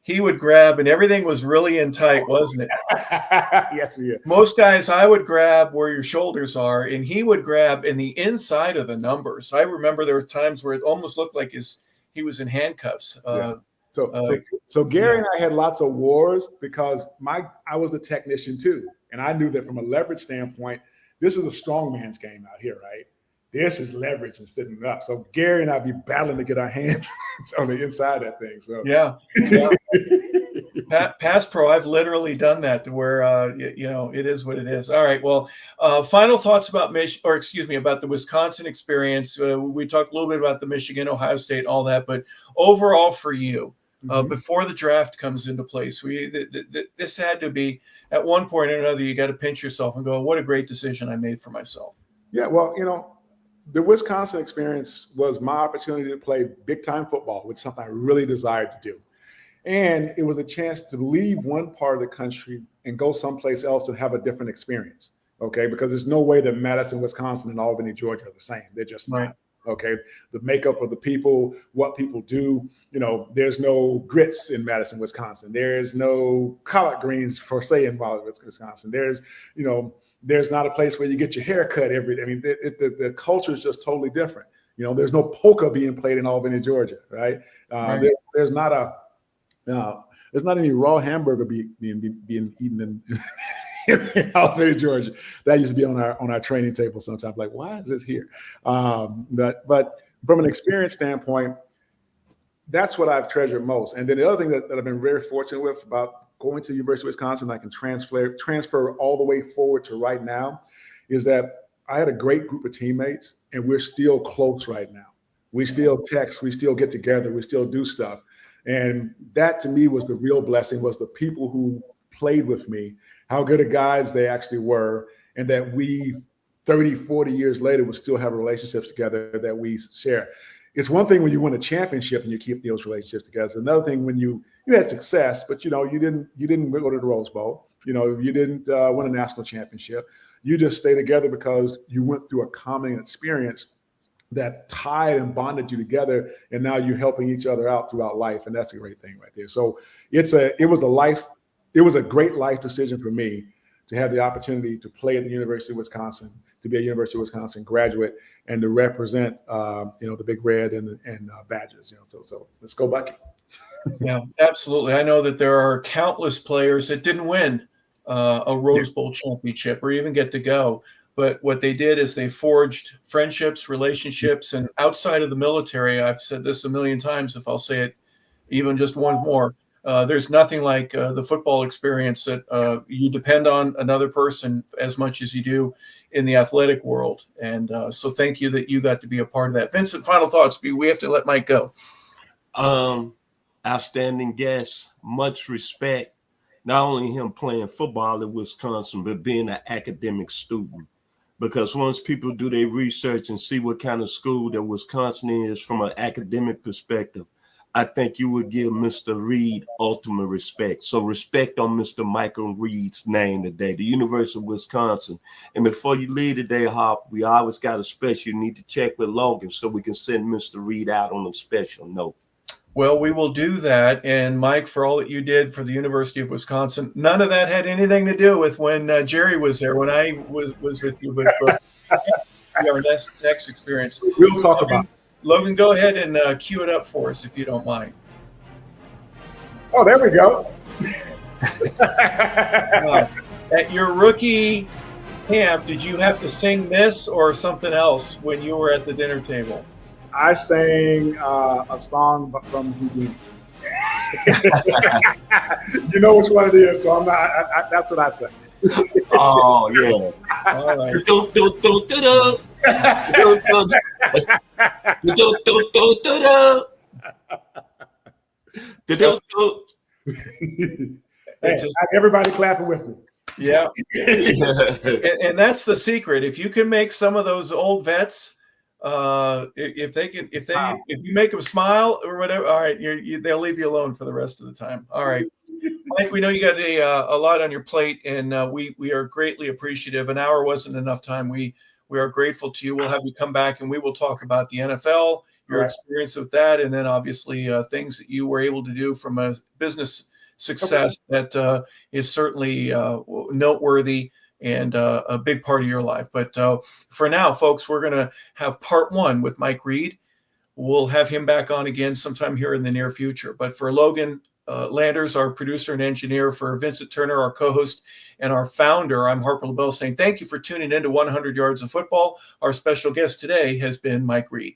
he would grab, and everything was really in tight, wasn't it? Yes, he is. Most guys, I would grab where your shoulders are, and he would grab in the inside of the numbers. I remember there were times where it almost looked like he was in handcuffs. So Gary and I had lots of wars because I was a technician too, and I knew that from a leverage standpoint, this is a strong man's game out here, right? This is leverage and sitting it up. So Gary and I be battling to get our hands on the inside of that thing. So yeah. Pass pro, I've literally done that to where it is what it is. All right. Well, final thoughts about about the Wisconsin experience. We talked a little bit about the Michigan, Ohio State, all that, but overall for you, before the draft comes into place, this had to be, at one point or another, you got to pinch yourself and go, what a great decision I made for myself. Yeah, well, the Wisconsin experience was my opportunity to play big-time football, which is something I really desired to do. And it was a chance to leave one part of the country and go someplace else and have a different experience, okay? Because there's no way that Madison, Wisconsin, and Albany, Georgia are the same. They're just not, okay? The makeup of the people, what people do, there's no grits in Madison, Wisconsin. There's no collard greens, per se, in Wisconsin. There's not a place where you get your hair cut every day. I mean, the culture is just totally different. There's no polka being played in Albany, Georgia, right? There's not any raw hamburger being eaten in Albany, Georgia. That used to be on our training table sometimes. Like, why is this here? But from an experience standpoint, that's what I've treasured most. And then the other thing that I've been very fortunate with about going to the University of Wisconsin, I can transfer all the way forward to right now, is that I had a great group of teammates, and we're still close right now. We still text, we still get together, we still do stuff. And that to me was the real blessing, was the people who played with me, how good of guys they actually were, and that we 30, 40 years later will still have relationships together that we share. It's one thing when you win a championship and you keep those relationships together. It's another thing when you had success, but you didn't go to the Rose Bowl. You didn't win a national championship. You just stay together because you went through a common experience that tied and bonded you together, and now you're helping each other out throughout life, and that's a great thing right there. So it was a great life decision for me to have the opportunity to play at the University of Wisconsin, to be a University of Wisconsin graduate, and to represent the Big Red and Badgers. So let's go Bucky. Yeah, absolutely. I know that there are countless players that didn't win a Rose Bowl championship or even get to go. But what they did is they forged friendships, relationships, and outside of the military, I've said this a million times, if I'll say it even just one more, there's nothing like the football experience that you depend on another person as much as you do in the athletic world. And so thank you that you got to be a part of that. Vincent, final thoughts. We have to let Mike go. Outstanding guest, much respect. Not only him playing football at Wisconsin, but being an academic student. Because once people do their research and see what kind of school that Wisconsin is from an academic perspective, I think you would give Mr. Reid ultimate respect. So respect on Mr. Michael Reid's name today, the University of Wisconsin. And before you leave today, Hop, we always got a special. You need to check with Logan so we can send Mr. Reid out on a special note. Well, we will do that. And Mike, for all that you did for the University of Wisconsin, none of that had anything to do with when Jerry was there, when I was with you. But our next experience. We'll talk about it. Logan, go ahead and cue it up for us, if you don't mind. Oh, there we go. At your rookie camp, did you have to sing this or something else when you were at the dinner table? I sang a song from Houdini. You know which one it is, so I'm not. That's what I sang. Oh yeah. All right. Hey, everybody clapping with me. Yeah. And that's the secret. If you can make some of those old vets, if you make them smile or whatever, all right, they'll leave you alone for the rest of the time. All right, Mike, we know you got a lot on your plate, and we are greatly appreciative. An hour wasn't enough time. We are grateful to you. We'll have you come back, and we will talk about the NFL, your experience with that, and then obviously things that you were able to do from a business success that is certainly noteworthy and a big part of your life. But for now, folks, we're going to have part 1 with Mike Reid. We'll have him back on again sometime here in the near future. But for Logan Landers, our producer and engineer, for Vincent Turner, our co-host and our founder, I'm Harper LeBel saying thank you for tuning in to 100 Yards of Football. Our special guest today has been Mike Reid.